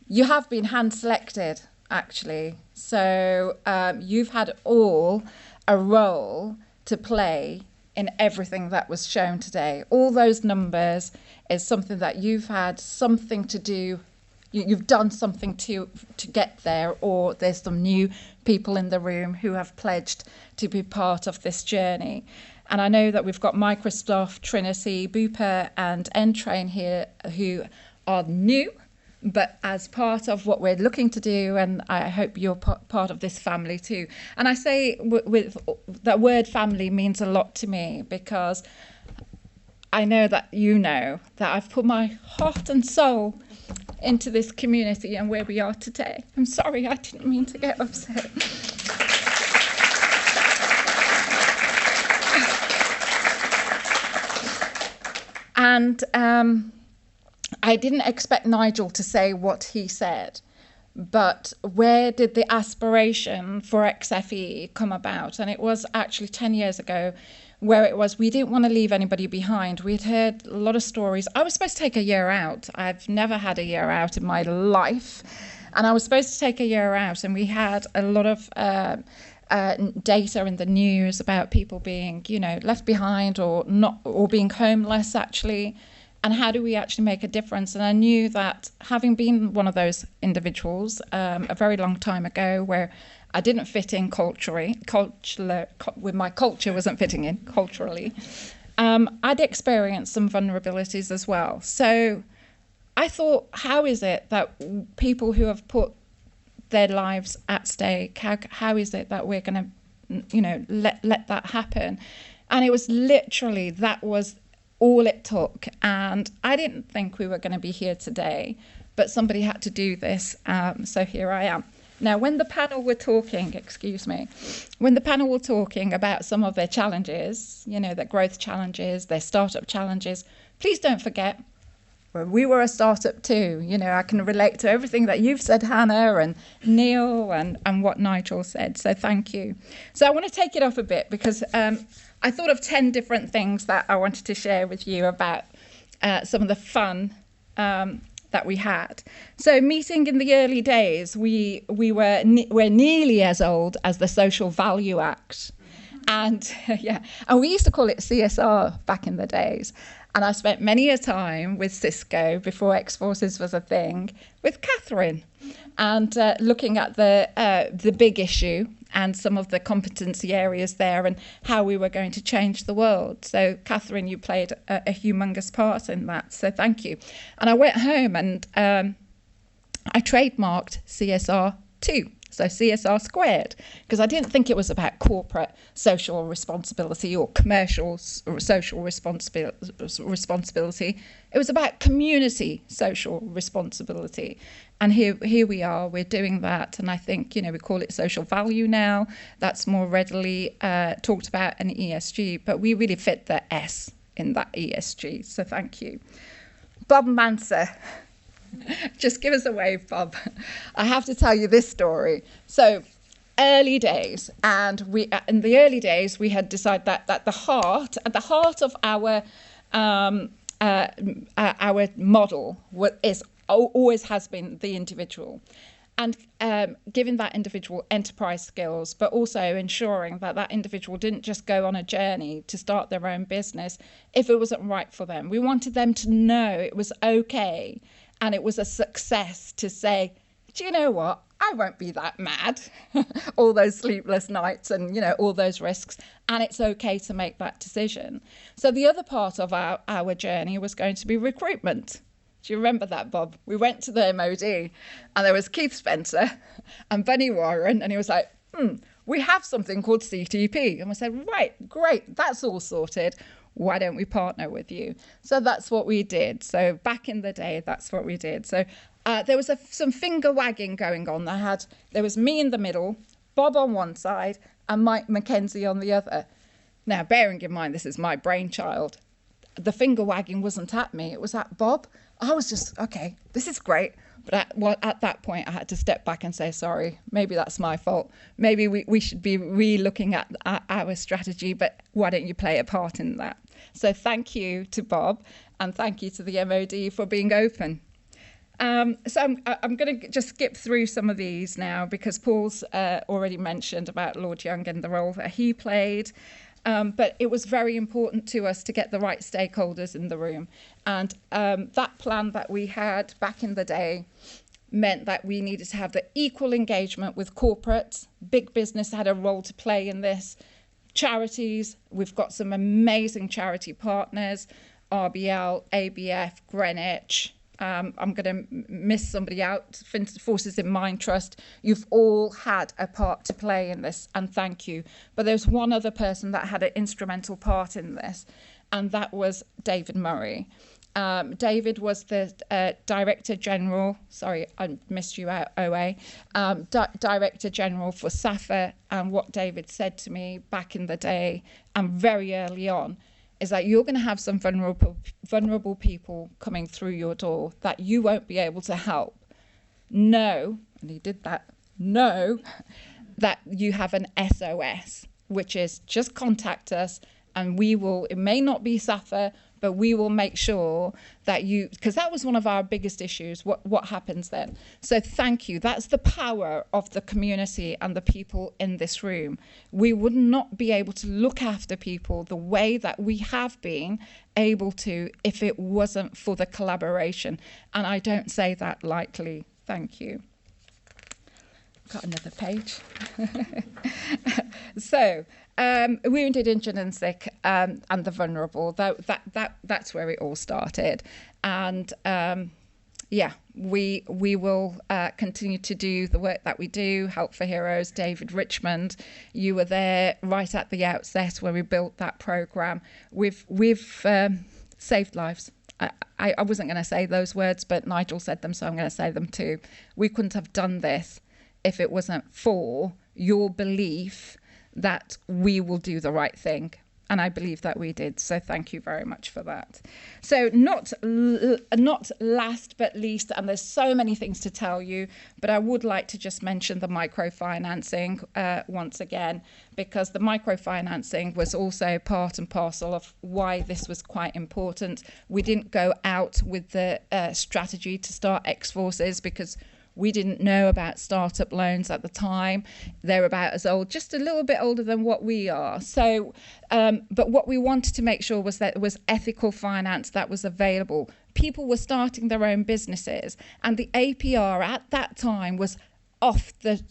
You have been hand selected, actually. So you've had all a role to play in everything that was shown today. All those numbers is something that you've had something to do. You've done something to get there, or there's some new people in the room who have pledged to be part of this journey. And I know that we've got Microsoft, Trinity, Bupa and Entrain here who are new, but as part of what we're looking to do, and I hope you're part of this family too. And I say with that word family means a lot to me, because I know that you know that I've put my heart and soul into this community and where we are today. I'm sorry, I didn't mean to get upset. And I didn't expect Nigel to say what he said, but where did the aspiration for XFE come about? And it was actually 10 years ago, where it was, we didn't want to leave anybody behind. We'd heard a lot of stories. I was supposed to take a year out. I've never had a year out in my life. And I was supposed to take a year out, and we had a lot of data in the news about people being, left behind or not, or being homeless actually. And how do we actually make a difference? And I knew that, having been one of those individuals a very long time ago, where I didn't fit in with my culture wasn't fitting in culturally, I'd experienced some vulnerabilities as well. So I thought, how is it that people who have put their lives at stake, how is it that we're going to, let that happen? And it was literally, that was all it took. And I didn't think we were going to be here today, but somebody had to do this. So here I am. Now, when the panel were talking, about some of their challenges, their growth challenges, their startup challenges, please don't forget, we were a startup too. I can relate to everything that you've said, Hannah, and Neil, and what Nigel said. So thank you. So I want to take it off a bit, because I thought of 10 different things that I wanted to share with you about some of the fun that we had. So meeting in the early days, we're nearly as old as the Social Value Act. And and we used to call it CSR back in the days. And I spent many a time with Cisco, before X-Forces was a thing, with Catherine, and looking at the big issue and some of the competency areas there and how we were going to change the world. So Catherine, you played a humongous part in that, so thank you. And I went home and I trademarked CSR 2. So CSR squared, because I didn't think it was about corporate social responsibility or commercial social responsibility. It was about community social responsibility. And here we are, we're doing that. And I think, we call it social value now. That's more readily talked about in ESG, but we really fit the S in that ESG. So thank you. Bob Manser. Just give us a wave, Bob. I have to tell you this story. So early days, and in the early days we had decided that at the heart of our model always has been the individual, and giving that individual enterprise skills, but also ensuring that individual didn't just go on a journey to start their own business if it wasn't right for them. We wanted them to know it was okay. And it was a success to say, do you know what? I won't be that mad. All those sleepless nights and, all those risks. And it's okay to make that decision. So the other part of our journey was going to be recruitment. Do you remember that, Bob? We went to the MOD and there was Keith Spencer and Bunny Warren. And he was like, we have something called CTP. And we said, right, great, that's all sorted. Why don't we partner with you? So that's what we did. So back in the day, that's what we did. So there was some finger wagging going on. There was me in the middle, Bob on one side, and Mike McKenzie on the other. Now, bearing in mind, this is my brainchild. The finger wagging wasn't at me. It was at Bob. I was just, okay, this is great. But at that point, I had to step back and say, sorry, maybe that's my fault. Maybe we should be re-looking at our strategy, but why don't you play a part in that? So thank you to Bob, and thank you to the MOD for being open. So I'm going to just skip through some of these now because Paul's already mentioned about Lord Young and the role that he played. But it was very important to us to get the right stakeholders in the room. And that plan that we had back in the day meant that we needed to have the equal engagement with corporates. Big business had a role to play in this. Charities, we've got some amazing charity partners, RBL, ABF, Greenwich. I'm going to miss somebody out, Forces in Mind Trust. You've all had a part to play in this, and thank you. But there's one other person that had an instrumental part in this, and that was David Murray. David was the Director General, sorry, I missed you out, OA, Director General for SAFA, and what David said to me back in the day and very early on is that you're going to have some vulnerable people coming through your door that you won't be able to help. Know, and he did that, know that you have an SOS, which is just contact us and we will, it may not be SAFA, but we will make sure that you, because that was one of our biggest issues, what happens then? So thank you. That's the power of the community and the people in this room. We would not be able to look after people the way that we have been able to if it wasn't for the collaboration. And I don't say that lightly. Thank you. Got another page. So, wounded, injured and sick and the vulnerable, that's where it all started. And yeah, we will continue to do the work that we do. Help for Heroes, David Richmond, you were there right at the outset where we built that programme. We've saved lives. I wasn't going to say those words, but Nigel said them, so I'm going to say them too. We couldn't have done this if it wasn't for your belief that we will do the right thing. And I believe that we did. So thank you very much for that. So not last but least, and there's so many things to tell you, but I would like to just mention the microfinancing once again, because the microfinancing was also part and parcel of why this was quite important. We didn't go out with the strategy to start X-Forces because we didn't know about startup loans at the time. They're about as old, just a little bit older than what we are. So, but what we wanted to make sure was that there was ethical finance that was available. People were starting their own businesses, and the APR at that time was off the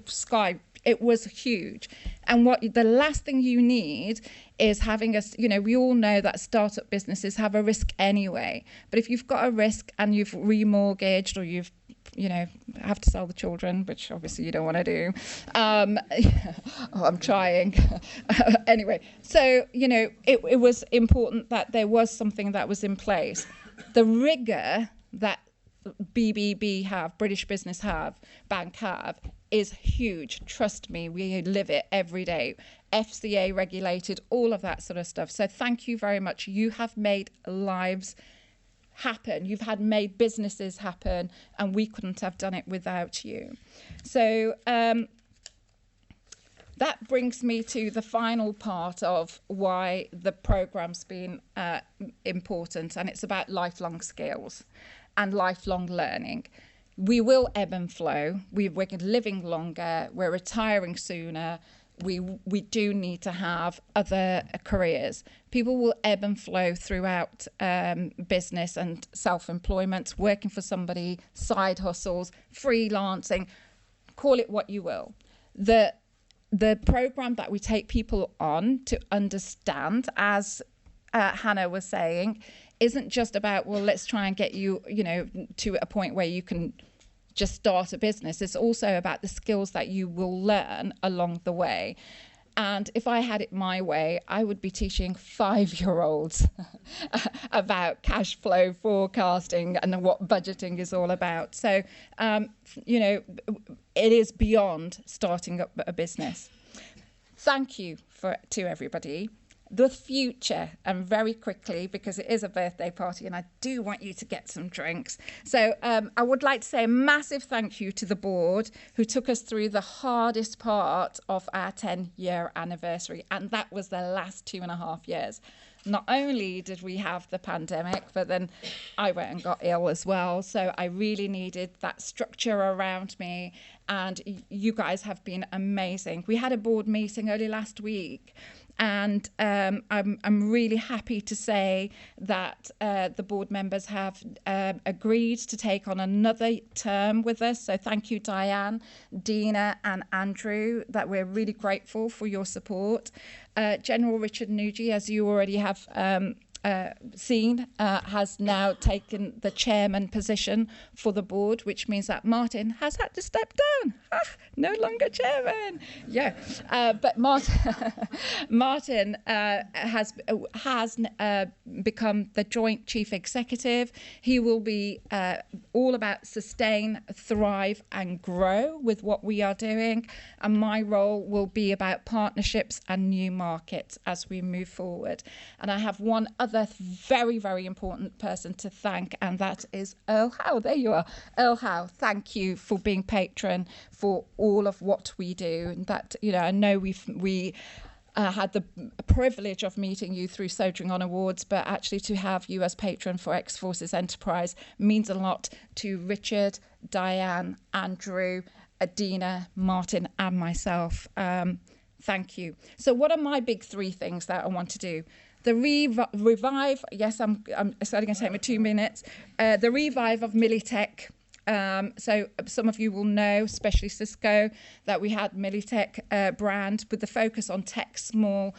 sky. It was huge. And what the last thing you need is having a, we all know that startup businesses have a risk anyway. But if you've got a risk and you've remortgaged or you've have to sell the children, which obviously you don't want to do. Oh, I'm trying. Anyway, so, it was important that there was something that was in place. The rigor that BBB have, British Business Bank have, is huge. Trust me, we live it every day. FCA regulated, all of that sort of stuff. So thank you very much. You have made lives happen. You've made businesses happen, and we couldn't have done it without you. So that brings me to the final part of why the program's been important, and it's about lifelong skills and lifelong learning. We will ebb and flow. We're living longer. We're retiring sooner. We do need to have other careers. People will ebb and flow throughout business and self-employment, working for somebody, side hustles, freelancing, call it what you will. The program that we take people on to understand, as Hannah was saying, isn't just about, well, let's try and get you, to a point where you can just start a business. It's also about the skills that you will learn along the way. And if I had it my way, I would be teaching 5-year-olds about cash flow forecasting and what budgeting is all about. So, it is beyond starting up a business. Thank you to everybody. The future, and very quickly, because it is a birthday party and I do want you to get some drinks. So I would like to say a massive thank you to the board who took us through the hardest part of our 10-year anniversary, and that was the last 2.5 years. not only did we have the pandemic, but then I went and got ill as well. So I really needed that structure around me. And you guys have been amazing. We had a board meeting early last week. And I'm really happy to say that the board members have agreed to take on another term with us. So thank you, Diane, Dina and Andrew, that we're really grateful for your support. General Richard Nuji, as you already have seen, has now taken the chairman position for the board, which means that Martin has had to step down. No longer chairman. Yeah, but Martin has become the joint chief executive. He will be all about sustain, thrive and grow with what we are doing. And my role will be about partnerships and new markets as we move forward. And I have one other very, very important person to thank, and that is Earl Howe. There you are. Earl Howe, thank you for being patron for all of what we do. And that, you know, I know we had the privilege of meeting you through Soldiering On Awards, but actually to have you as patron for X-Forces Enterprise means a lot to Richard, Diane, Andrew, Adina, Martin and myself. Thank you. So what are my big three things that I want to do? The revive, yes, it's only going to take me 2 minutes. The revive of Militech. So some of you will know, especially Cisco, that we had Militech brand with the focus on small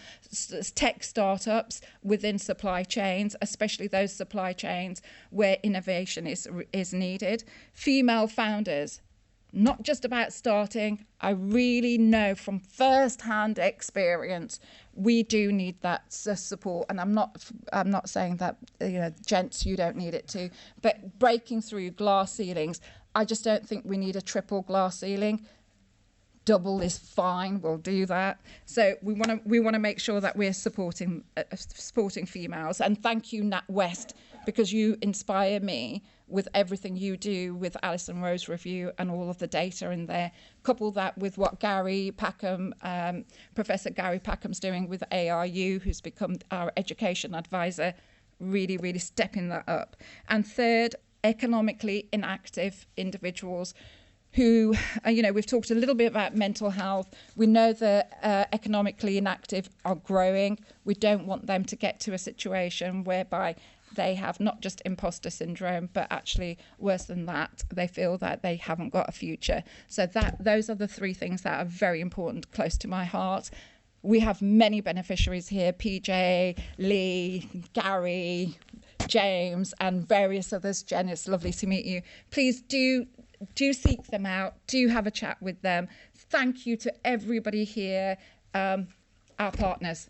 tech startups within supply chains, especially those supply chains where innovation is needed. Female founders. Not just about starting. I really know from first-hand experience we do need that support, and I'm not saying that, you know, gents, you don't need it too, but breaking through glass ceilings. I just don't think we need a triple glass ceiling. Double is fine. We'll do that. So we want to make sure that we're supporting females. And thank you, NatWest, because you inspire me with everything you do with Alison Rose Review and all of the data in there. Couple that with what Gary Packham, Professor Gary Packham's doing with ARU, who's become our education advisor, really, really stepping that up. And third, economically inactive individuals who, you know, we've talked a little bit about mental health. We know that economically inactive are growing. We don't want them to get to a situation whereby they have not just imposter syndrome, but actually worse than that, they feel that they haven't got a future. So those are the three things that are very important, close to my heart. We have many beneficiaries here, PJ, Lee, Gary, James, and various others. Jen, it's lovely to meet you. Please do seek them out. Do have a chat with them. Thank you to everybody here, our partners.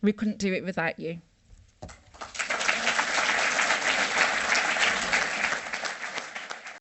We couldn't do it without you.